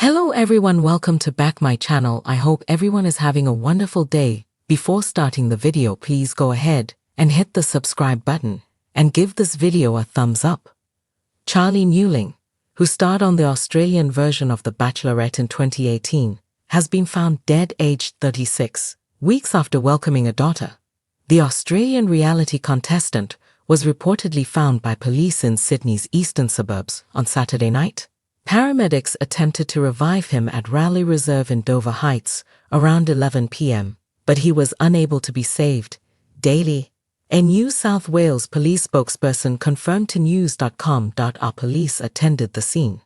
Hello everyone, welcome to back my channel. I hope everyone is having a wonderful day. Before starting the video, please go ahead and hit the subscribe button and give this video a thumbs up. Charli Newling, who starred on the Australian version of The Bachelorette in 2018, has been found dead aged 36 weeks after welcoming a daughter. The Australian reality contestant was reportedly found by police in Sydney's eastern suburbs on Saturday night. Paramedics attempted to revive him at Raleigh Reserve in Dover Heights around 11 p.m, but he was unable to be saved. Daily, a New South Wales police spokesperson confirmed to news.com.au police attended the scene.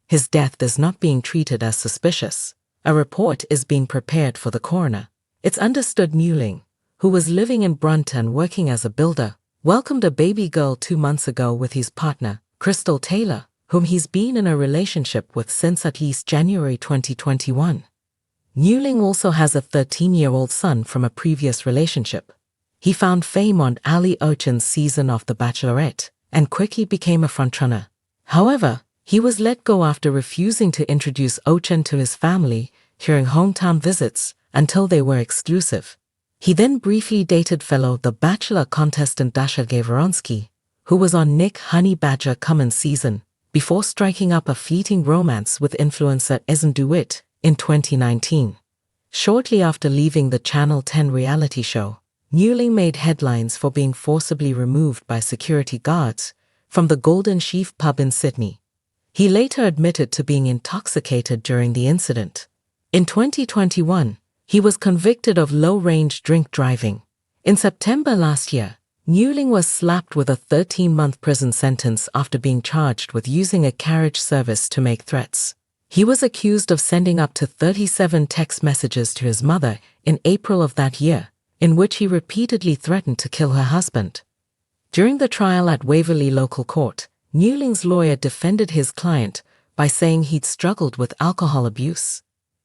His death is not being treated as suspicious. A report is being prepared for the coroner. It's understood Newling, who was living in Brunt and working as a builder, welcomed a baby girl 2 months ago with his partner, Crystal Taylor, whom he's been in a relationship with since at least January 2021. Newling also has a 13-year-old son from a previous relationship. He found fame on Ali Ocean's season of The Bachelorette and quickly became a frontrunner. However, he was let go after refusing to introduce Ocean to his family during hometown visits until they were exclusive. He then briefly dated fellow The Bachelor contestant Dasha Gavronsky, who was on Nick Honey Badger Cummins' season, before striking up a fleeting romance with influencer Ezen DeWitt in 2019. Shortly after leaving the Channel 10 reality show, Newling made headlines for being forcibly removed by security guards from the Golden Sheaf pub in Sydney. He later admitted to being intoxicated during the incident. In 2021, he was convicted of low-range drink driving. In September last year, Newling was slapped with a 13-month prison sentence after being charged with using a carriage service to make threats. He was accused of sending up to 37 text messages to his mother in April of that year, in which he repeatedly threatened to kill her husband. During the trial at Waverley Local Court, Newling's lawyer defended his client by saying he'd struggled with alcohol abuse.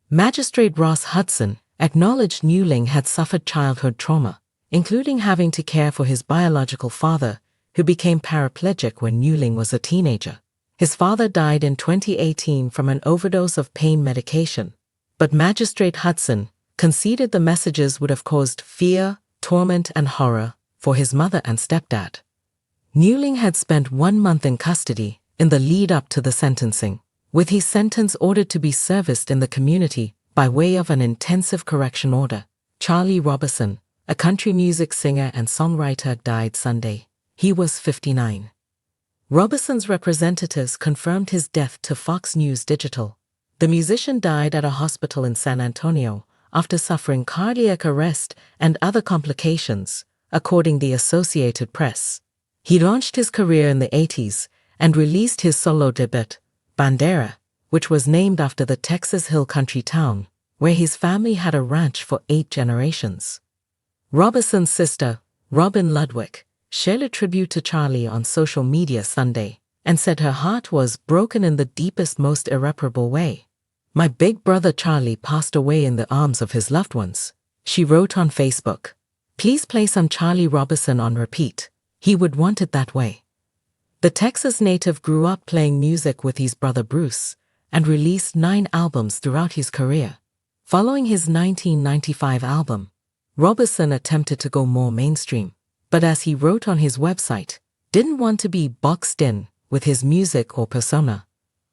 Magistrate Ross Hudson acknowledged Newling had suffered childhood trauma, including having to care for his biological father, who became paraplegic when Newling was a teenager. His father died in 2018 from an overdose of pain medication, but Magistrate Hudson conceded the messages would have caused fear, torment, and horror for his mother and stepdad. Newling had spent 1 month in custody in the lead-up to the sentencing, with his sentence ordered to be serviced in the community by way of an intensive correction order. Charlie Robinson, a country music singer and songwriter, died Sunday. He was 59. Robinson's representatives confirmed his death to Fox News Digital. The musician died at a hospital in San Antonio after suffering cardiac arrest and other complications, according to the Associated Press. He launched his career in the 80s and released his solo debut, Bandera, which was named after the Texas Hill country town, where his family had a ranch for 8 generations. Robinson's sister, Robin Ludwig, shared a tribute to Charlie on social media Sunday and said her heart was broken in the deepest, most irreparable way. "My big brother Charlie passed away in the arms of his loved ones," she wrote on Facebook. "Please play some Charlie Robinson on repeat. He would want it that way." The Texas native grew up playing music with his brother Bruce and released 9 albums throughout his career. Following his 1995 album, Robinson attempted to go more mainstream, but as he wrote on his website, didn't want to be boxed in with his music or persona.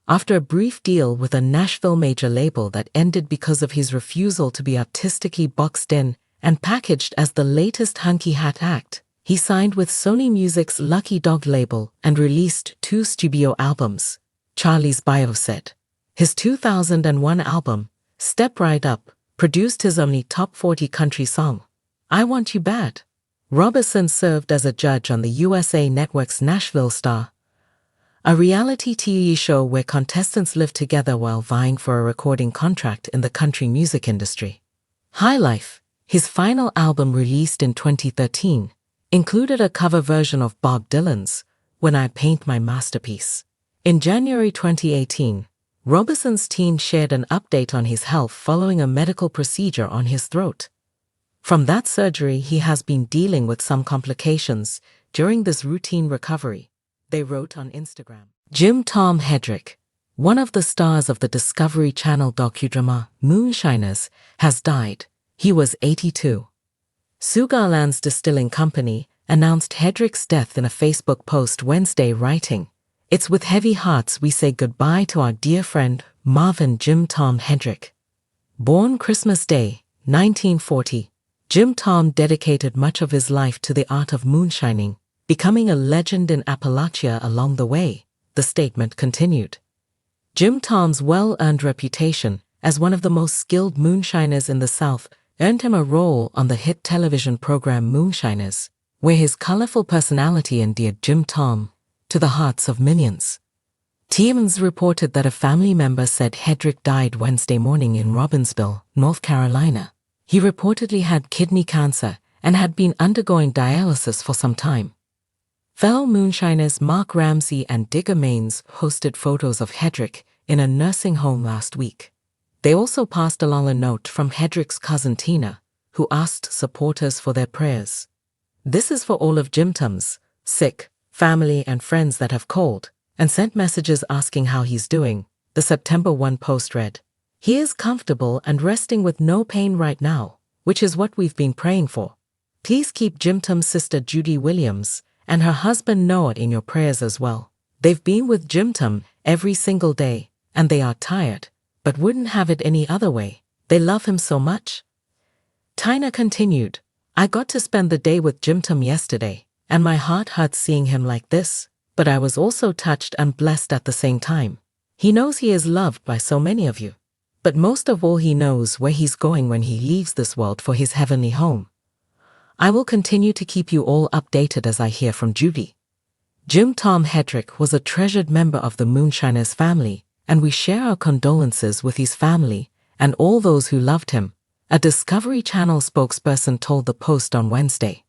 After a brief deal with a Nashville major label that ended because of his refusal to be artistically boxed in and packaged as the latest hunky hat act, he signed with Sony Music's Lucky Dog label and released 2 studio albums. Charlie's bio said. His 2001 album, Step Right Up, produced his only top 40 country song, I Want You Bad. Robinson served as a judge on the USA Network's Nashville Star, a reality TV show where contestants live together while vying for a recording contract in the country music industry. High Life, his final album released in 2013, included a cover version of Bob Dylan's When I Paint My Masterpiece. In January 2018, Robinson's team shared an update on his health following a medical procedure on his throat. From that surgery, he has been dealing with some complications during this routine recovery, they wrote on Instagram. Jim Tom Hedrick, one of the stars of the Discovery Channel docudrama Moonshiners, has died. He was 82. Sugarland's distilling company announced Hedrick's death in a Facebook post Wednesday, writing, "It's with heavy hearts we say goodbye to our dear friend, Marvin Jim Tom Hedrick." Born Christmas Day, 1940, Jim Tom dedicated much of his life to the art of moonshining, becoming a legend in Appalachia along the way, the statement continued. Jim Tom's well-earned reputation as one of the most skilled moonshiners in the South earned him a role on the hit television program Moonshiners, where his colorful personality endeared Jim Tom to the hearts of millions. TMZ reported that a family member said Hedrick died Wednesday morning in Robbinsville, North Carolina. He reportedly had kidney cancer and had been undergoing dialysis for some time. Fellow moonshiners Mark Ramsey and Digger Maines posted photos of Hedrick in a nursing home last week. They also passed along a note from Hedrick's cousin Tina, who asked supporters for their prayers. "This is for all of Jim Tom's sick family and friends that have called and sent messages asking how he's doing," the September 1 post read. "He is comfortable and resting with no pain right now, which is what we've been praying for. Please keep Jim Tom's sister Judy Williams and her husband Noah in your prayers as well. They've been with Jim Tom every single day, and they are tired, but wouldn't have it any other way. They love him so much." Tina continued, "I got to spend the day with Jim Tom yesterday, and my heart hurts seeing him like this, but I was also touched and blessed at the same time. He knows he is loved by so many of you, but most of all he knows where he's going when he leaves this world for his heavenly home. I will continue to keep you all updated as I hear from Judy." Jim Tom Hedrick was a treasured member of the Moonshiners family, and we share our condolences with his family and all those who loved him, a Discovery Channel spokesperson told the Post on Wednesday.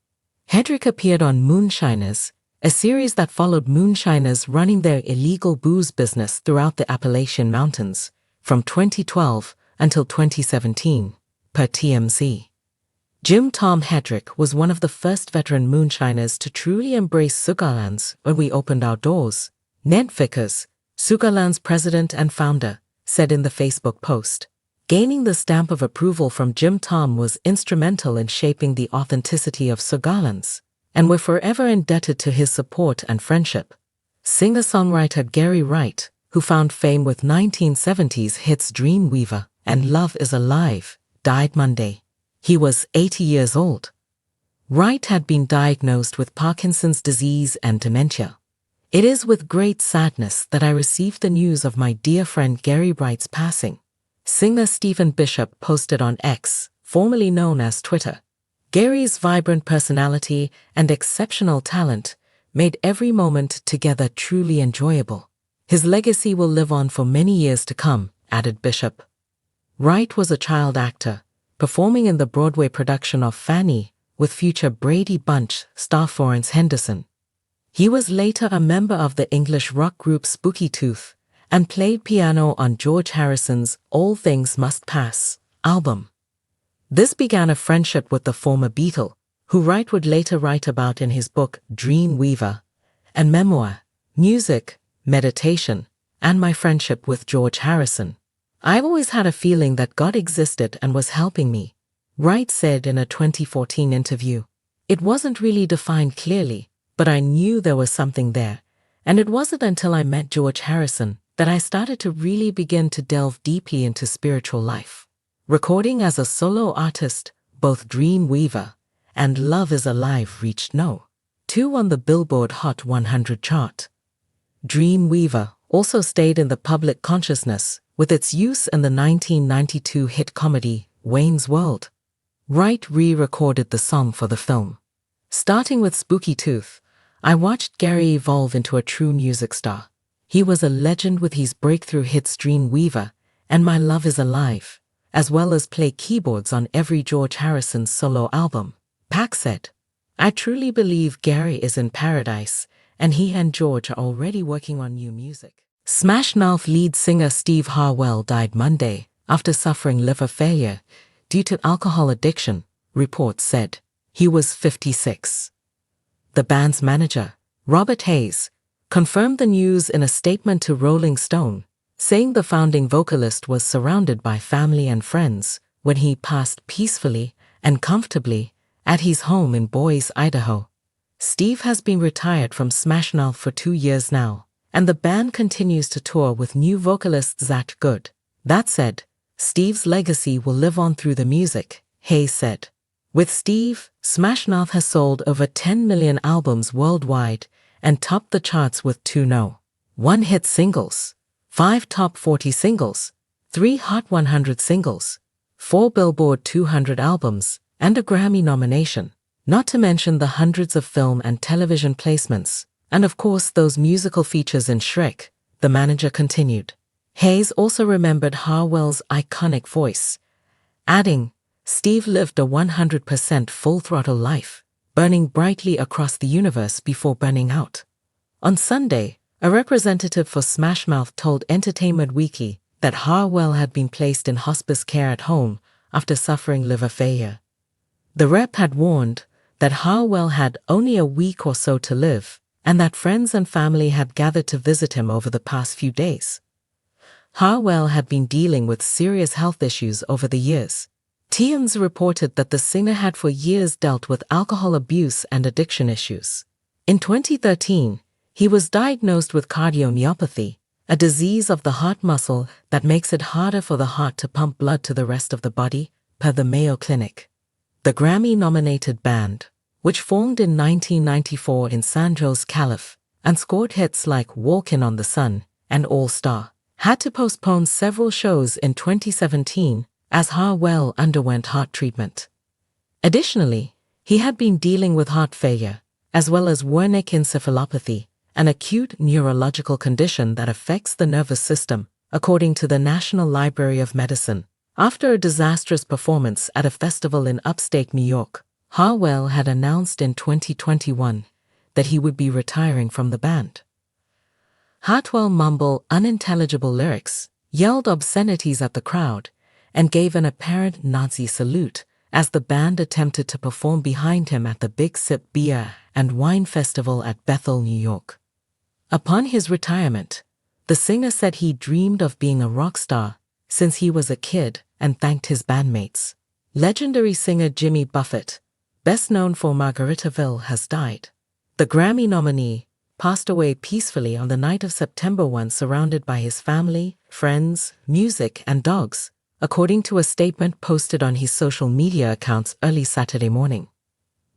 Hedrick appeared on Moonshiners, a series that followed moonshiners running their illegal booze business throughout the Appalachian Mountains from 2012 until 2017, per TMZ. Jim Tom Hedrick was one of the first veteran moonshiners to truly embrace Sugarlands when we opened our doors, Ned Vickers, Sugarland's president and founder, said in the Facebook post. Gaining the stamp of approval from Jim Tom was instrumental in shaping the authenticity of Sugarlands, and we're forever indebted to his support and friendship. Singer-songwriter Gary Wright, who found fame with 1970s hits Dreamweaver and Love Is Alive, died Monday. He was 80 years old. Wright had been diagnosed with Parkinson's disease and dementia. "It is with great sadness that I received the news of my dear friend Gary Wright's passing," singer Stephen Bishop posted on X, formerly known as Twitter. Gary's vibrant personality and exceptional talent made every moment together truly enjoyable. "His legacy will live on for many years to come," added Bishop. Wright was a child actor, performing in the Broadway production of Fanny with future Brady Bunch star Florence Henderson. He was later a member of the English rock group Spooky Tooth and played piano on George Harrison's All Things Must Pass album. This began a friendship with the former Beatle, who Wright would later write about in his book Dreamweaver and memoir, Music, Meditation, and My Friendship with George Harrison. "I've always had a feeling that God existed and was helping me," Wright said in a 2014 interview. "It wasn't really defined clearly, but I knew there was something there, and it wasn't until I met George Harrison that I started to really begin to delve deeply into spiritual life." Recording as a solo artist, both Dreamweaver and Love Is Alive reached No. 2 on the Billboard Hot 100 chart. Dreamweaver also stayed in the public consciousness with its use in the 1992 hit comedy Wayne's World. Wright re-recorded the song for the film. Starting with Spooky Tooth, I watched Gary evolve into a true music star. He was a legend with his breakthrough hits Dreamweaver and My Love Is Alive, as well as play keyboards on every George Harrison solo album. Pack said, "I truly believe Gary is in paradise, and he and George are already working on new music." Smash Mouth lead singer Steve Harwell died Monday after suffering liver failure due to alcohol addiction, reports said. He was 56. The band's manager, Robert Hayes, confirmed the news in a statement to Rolling Stone, saying the founding vocalist was surrounded by family and friends when he passed peacefully and comfortably at his home in Boise, Idaho. Steve has been retired from Smash Mouth for 2 years now, and the band continues to tour with new vocalist Zach Good. That said, Steve's legacy will live on through the music, Hayes said. With Steve, Smash Mouth has sold over 10 million albums worldwide and topped the charts with 2 No.1 hit singles, 5 top 40 singles, 3 Hot 100 singles, 4 Billboard 200 albums, and a Grammy nomination, not to mention the hundreds of film and television placements, and of course those musical features in Shrek, the manager continued. Hayes also remembered Harwell's iconic voice, adding, "Steve lived a 100% full-throttle life, burning brightly across the universe before burning out." On Sunday, a representative for Smash Mouth told Entertainment Weekly that Harwell had been placed in hospice care at home after suffering liver failure. The rep had warned that Harwell had only a week or so to live, and that friends and family had gathered to visit him over the past few days. Harwell had been dealing with serious health issues over the years. TMZ reported that the singer had for years dealt with alcohol abuse and addiction issues. In 2013, he was diagnosed with cardiomyopathy, a disease of the heart muscle that makes it harder for the heart to pump blood to the rest of the body, per the Mayo Clinic. The Grammy-nominated band, which formed in 1994 in San Jose, Calif, and scored hits like Walkin' on the Sun and All Star, had to postpone several shows in 2017 as Harwell underwent heart treatment. Additionally, he had been dealing with heart failure, as well as Wernicke encephalopathy, an acute neurological condition that affects the nervous system, according to the National Library of Medicine. After a disastrous performance at a festival in upstate New York, Harwell had announced in 2021 that he would be retiring from the band. Harwell mumbled unintelligible lyrics, yelled obscenities at the crowd, and gave an apparent Nazi salute as the band attempted to perform behind him at the Big Sip Beer and Wine Festival at Bethel, New York. Upon his retirement, the singer said he dreamed of being a rock star since he was a kid and thanked his bandmates. Legendary singer Jimmy Buffett, best known for Margaritaville, has died. The Grammy nominee passed away peacefully on the night of September 1, surrounded by his family, friends, music, and dogs, according to a statement posted on his social media accounts early Saturday morning.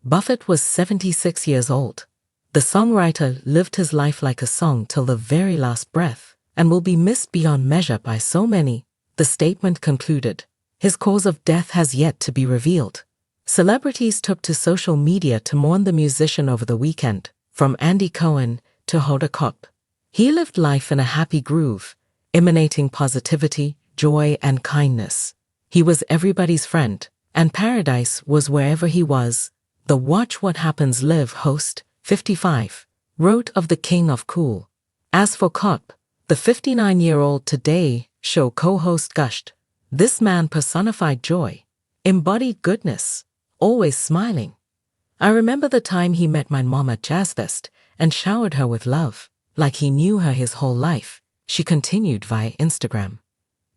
Buffett was 76 years old. The songwriter lived his life like a song till the very last breath and will be missed beyond measure by so many, the statement concluded. His cause of death has yet to be revealed. Celebrities took to social media to mourn the musician over the weekend, from Andy Cohen to Hoda Kotb. He lived life in a happy groove, emanating positivity, joy, and kindness. He was everybody's friend, and paradise was wherever he was. The Watch What Happens Live host, 55, wrote of the King of Cool. As for Kotb, the 59-year-old Today Show co-host gushed, "This man personified joy, embodied goodness, always smiling. I remember the time he met my mom at Jazz Fest and showered her with love, like he knew her his whole life," she continued via Instagram.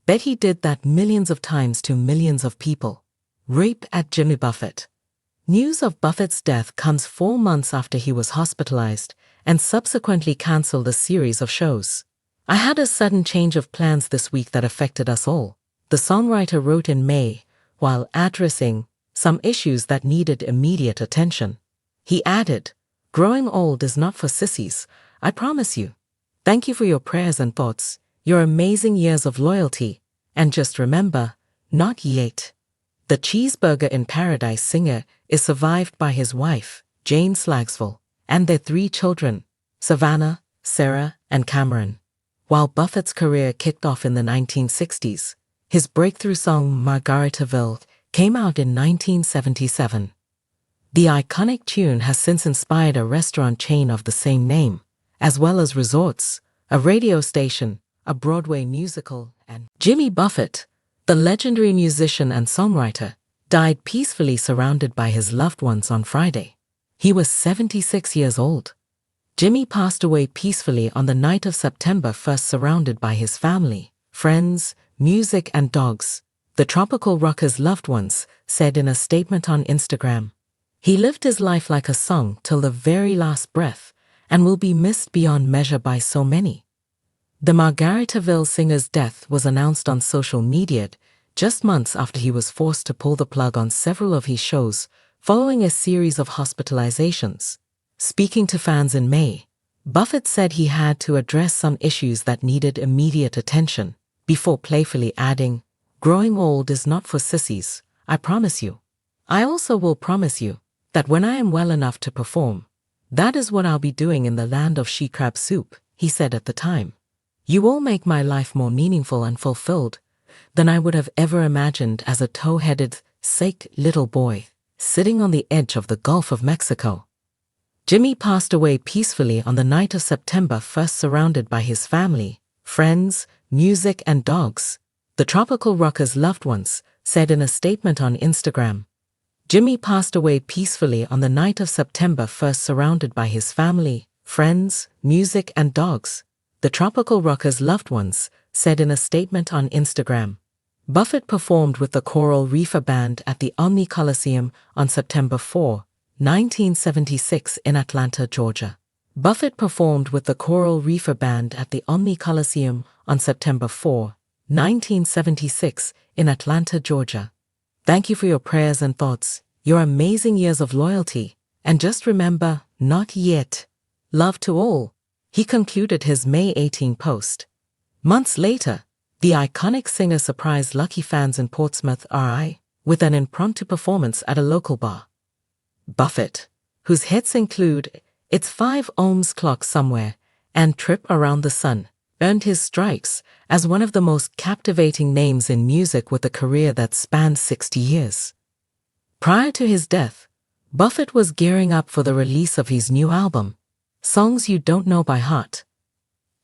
"Bet he did that millions of times to millions of people." Rape at Jimmy Buffett. News of Buffett's death comes 4 months after he was hospitalized and subsequently canceled a series of shows. "I had a sudden change of plans this week that affected us all," the songwriter wrote in May, while addressing some issues that needed immediate attention. He added, "Growing old is not for sissies, I promise you. Thank you for your prayers and thoughts, your amazing years of loyalty, and just remember, not yet." The Cheeseburger in Paradise singer is survived by his wife, Jane Slagsville, and their 3 children, Savannah, Sarah, and Cameron. While Buffett's career kicked off in the 1960s, his breakthrough song Margaritaville came out in 1977. The iconic tune has since inspired a restaurant chain of the same name, as well as resorts, a radio station, a Broadway musical, and Jimmy Buffett, the legendary musician and songwriter, died peacefully surrounded by his loved ones on Friday. He was 76 years old. Jimmy passed away peacefully on the night of September 1st, surrounded by his family, friends, music and dogs. The tropical rocker's loved ones said in a statement on Instagram. He lived his life like a song till the very last breath and will be missed beyond measure by so many. The Margaritaville singer's death was announced on social media just months after he was forced to pull the plug on several of his shows following a series of hospitalizations. Speaking to fans in May, Buffett said he had to address some issues that needed immediate attention, before playfully adding, "Growing old is not for sissies, I promise you. I also will promise you that when I am well enough to perform, that is what I'll be doing in the land of she crab soup," he said at the time. "You all make my life more meaningful and fulfilled than I would have ever imagined as a tow-headed, sick little boy, sitting on the edge of the Gulf of Mexico." Jimmy passed away peacefully on the night of September 1st, surrounded by his family, friends, music and dogs. The tropical rocker's loved ones said in a statement on Instagram. Jimmy passed away peacefully on the night of September 1st, surrounded by his family, friends, music and dogs. The tropical rocker's loved ones said in a statement on Instagram. Buffett performed with the Coral Reefer Band at the Omni Coliseum on September 4, 1976 in Atlanta, Georgia. Buffett performed with the Coral Reefer Band at the Omni Coliseum on September 4, 1976 in Atlanta, Georgia. Thank you for your prayers and thoughts, your amazing years of loyalty, and just remember, not yet. Love to all. He concluded his May 18 post. Months later, the iconic singer surprised lucky fans in Portsmouth, RI, with an impromptu performance at a local bar. Buffett, whose hits include It's 5 Ohms Clock Somewhere and Trip Around the Sun, earned his stripes as one of the most captivating names in music with a career that spanned 60 years. Prior to his death, Buffett was gearing up for the release of his new album, Songs You Don't Know by Heart.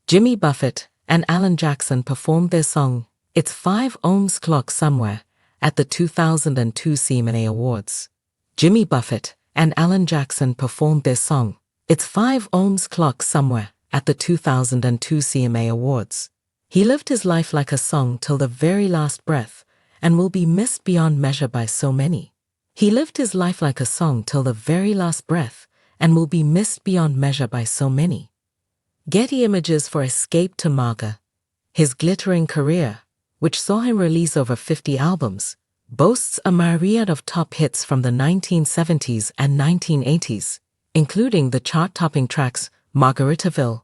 Jimmy Buffett and Alan Jackson performed their song, It's 5 Ohms Clock Somewhere, at the 2002 CMA Awards. Jimmy Buffett and Alan Jackson performed their song, It's 5 Ohms Clock Somewhere, at the 2002 CMA Awards. He lived his life like a song till the very last breath and will be missed beyond measure by so many. He lived his life like a song till the very last breath and will be missed beyond measure by so many. Getty Images for Escape to Marga. His glittering career, which saw him release over 50 albums, boasts a myriad of top hits from the 1970s and 1980s, including the chart-topping tracks Margaritaville,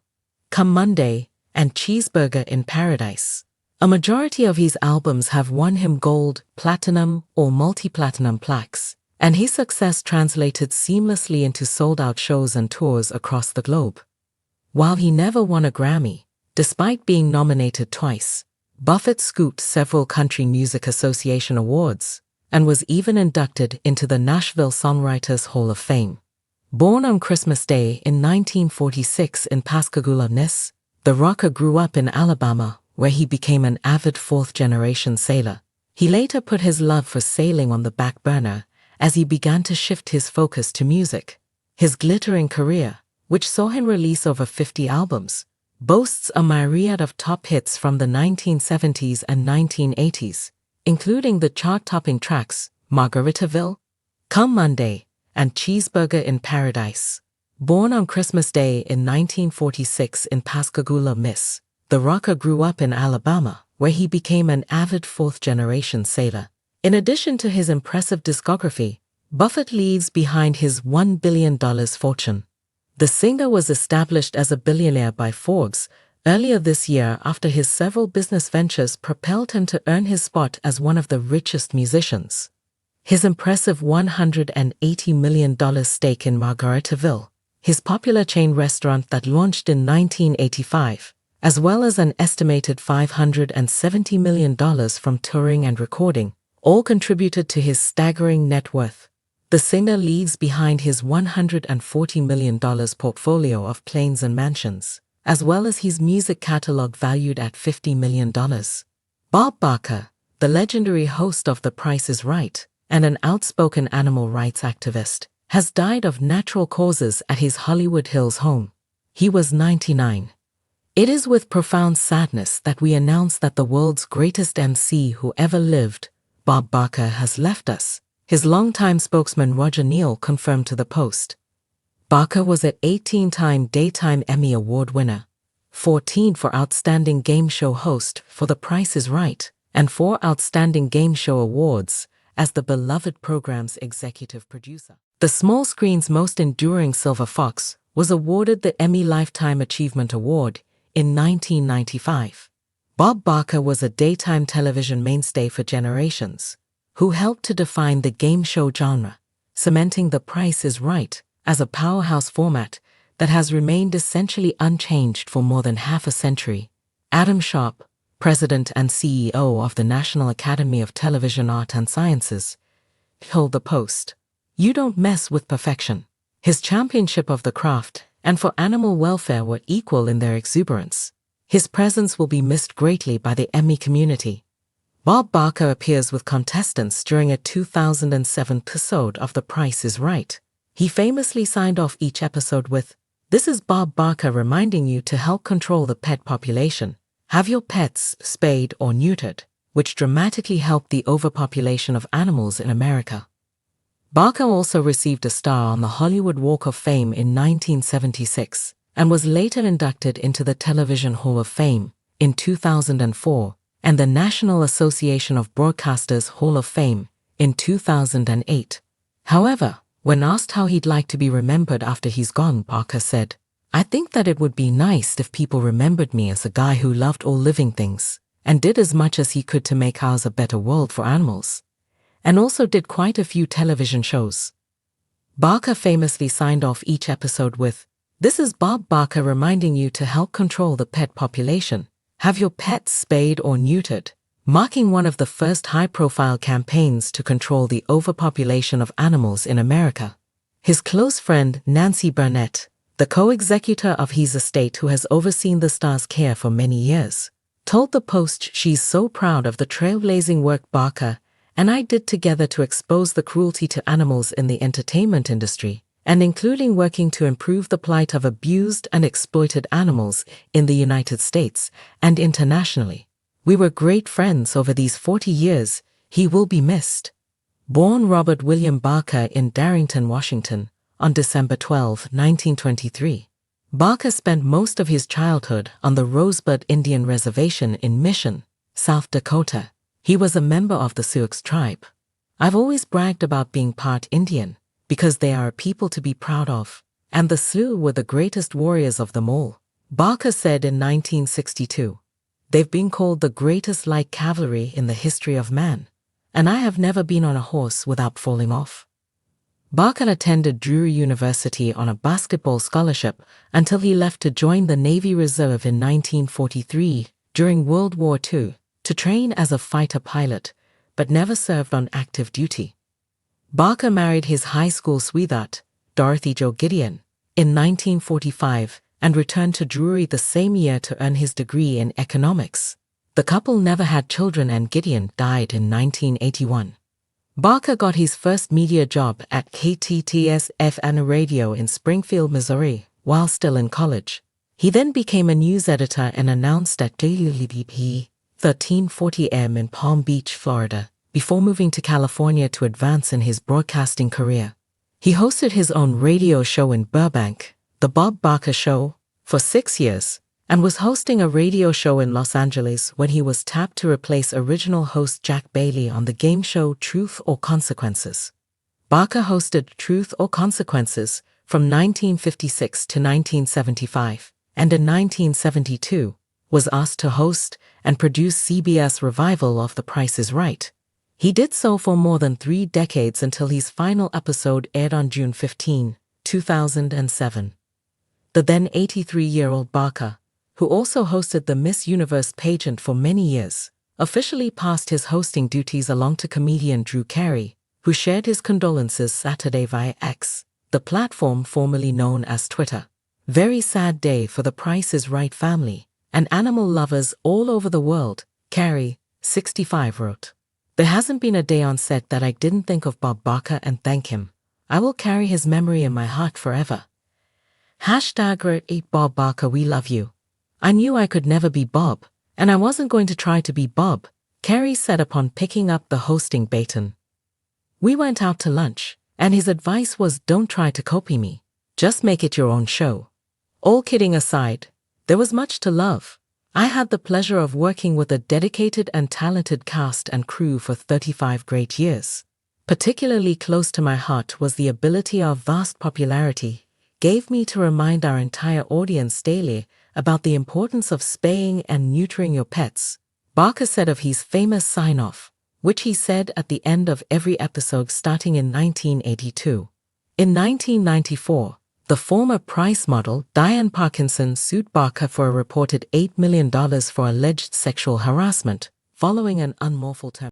Come Monday, and Cheeseburger in Paradise. A majority of his albums have won him gold, platinum, or multi-platinum plaques, and his success translated seamlessly into sold-out shows and tours across the globe. While he never won a Grammy, despite being nominated twice, Buffett scooped several Country Music Association awards and was even inducted into the Nashville Songwriters Hall of Fame. Born on Christmas Day in 1946 in Pascagoula, Miss, the rocker grew up in Alabama, where he became an avid fourth-generation sailor. He later put his love for sailing on the back burner as he began to shift his focus to music. His glittering career, which saw him release over 50 albums, boasts a myriad of top hits from the 1970s and 1980s, including the chart-topping tracks Margaritaville, Come Monday, and Cheeseburger in Paradise. Born on Christmas Day in 1946 in Pascagoula, Miss, the rocker grew up in Alabama, where he became an avid fourth-generation sailor. In addition to his impressive discography, Buffett leaves behind his $1 billion fortune. The singer was established as a billionaire by Forbes earlier this year after his several business ventures propelled him to earn his spot as one of the richest musicians. His impressive $180 million stake in Margaritaville, his popular chain restaurant that launched in 1985, as well as an estimated $570 million from touring and recording, all contributed to his staggering net worth. The singer leaves behind his $140 million portfolio of planes and mansions, as well as his music catalog valued at $50 million. Bob Barker, the legendary host of The Price is Right, and an outspoken animal rights activist, has died of natural causes at his Hollywood Hills home. He was 99. It is with profound sadness that we announce that the world's greatest MC who ever lived, Bob Barker, has left us. His longtime spokesman Roger Neal confirmed to the Post. Barker was an 18-time Daytime Emmy Award winner, 14 for Outstanding Game Show Host for The Price is Right, and 4 Outstanding Game Show Awards as the beloved program's executive producer. The small screen's most enduring Silver Fox was awarded the Emmy Lifetime Achievement Award in 1995. Bob Barker was a daytime television mainstay for generations, who helped to define the game show genre, cementing The Price is Right as a powerhouse format that has remained essentially unchanged for more than half a century. Adam Sharp, President and CEO of the National Academy of Television Art and Sciences, told the Post, "You don't mess with perfection." His championship of the craft and for animal welfare were equal in their exuberance. His presence will be missed greatly by the Emmy community. Bob Barker appears with contestants during a 2007 episode of The Price is Right. He famously signed off each episode with, "This is Bob Barker reminding you to help control the pet population. Have your pets spayed or neutered," which dramatically helped the overpopulation of animals in America. Barker also received a star on the Hollywood Walk of Fame in 1976 and was later inducted into the Television Hall of Fame in 2004 and the National Association of Broadcasters Hall of Fame in 2008. However, when asked how he'd like to be remembered after he's gone, Barker said, "I think that it would be nice if people remembered me as a guy who loved all living things and did as much as he could to make ours a better world for animals, and also did quite a few television shows." Barker famously signed off each episode with, "This is Bob Barker reminding you to help control the pet population. Have your pets spayed or neutered," marking one of the first high-profile campaigns to control the overpopulation of animals in America. His close friend Nancy Burnett, the co-executor of his estate who has overseen the star's care for many years, told the Post she's so proud of the trailblazing work Barker and I did together to expose the cruelty to animals in the entertainment industry, and including working to improve the plight of abused and exploited animals in the United States and internationally. We were great friends over these 40 years. He will be missed." Born Robert William Barker in Darrington, Washington, on December 12, 1923, Barker spent most of his childhood on the Rosebud Indian Reservation in Mission, South Dakota. He was a member of the Sioux tribe. "I've always bragged about being part Indian, because they are a people to be proud of, and the Sioux were the greatest warriors of them all," Barker said in 1962. "They've been called the greatest light cavalry in the history of man, and I have never been on a horse without falling off." Barker attended Drury University on a basketball scholarship until he left to join the Navy Reserve in 1943 during World War II to train as a fighter pilot, but never served on active duty. Barker married his high school sweetheart, Dorothy Jo Gideon, in 1945 and returned to Drury the same year to earn his degree in economics. The couple never had children and Gideon died in 1981. Barker got his first media job at KTTS-FM radio in Springfield, Missouri, while still in college. He then became a news editor and announced at WLBP 1340 AM in Palm Beach, Florida, before moving to California to advance in his broadcasting career. He hosted his own radio show in Burbank, The Bob Barker Show, for 6 years, and was hosting a radio show in Los Angeles when he was tapped to replace original host Jack Bailey on the game show Truth or Consequences. Barker hosted Truth or Consequences from 1956 to 1975, and in 1972, was asked to host and produce CBS revival of The Price is Right. He did so for more than 3 decades until his final episode aired on June 15, 2007. The then 83-year-old Barker, who also hosted the Miss Universe pageant for many years, officially passed his hosting duties along to comedian Drew Carey, who shared his condolences Saturday via X, the platform formerly known as Twitter. "Very sad day for the Price is Right family and animal lovers all over the world," Carey, 65, wrote. "There hasn't been a day on set that I didn't think of Bob Barker and thank him. I will carry his memory in my heart forever. #8 Bob Barker, we love you. I knew I could never be Bob, and I wasn't going to try to be Bob, Kerry said upon picking up the hosting baton. We went out to lunch, and his advice was don't try to copy me, just make it your own show. All kidding aside, there was much to love. I had the pleasure of working with a dedicated and talented cast and crew for 35 great years. Particularly close to my heart was the ability our vast popularity gave me to remind our entire audience daily about the importance of spaying and neutering your pets, Barker said of his famous sign-off, which he said at the end of every episode starting in 1982. In 1994, the former Price model Diane Parkinson sued Barker for a reported $8 million for alleged sexual harassment, following an unlawful term.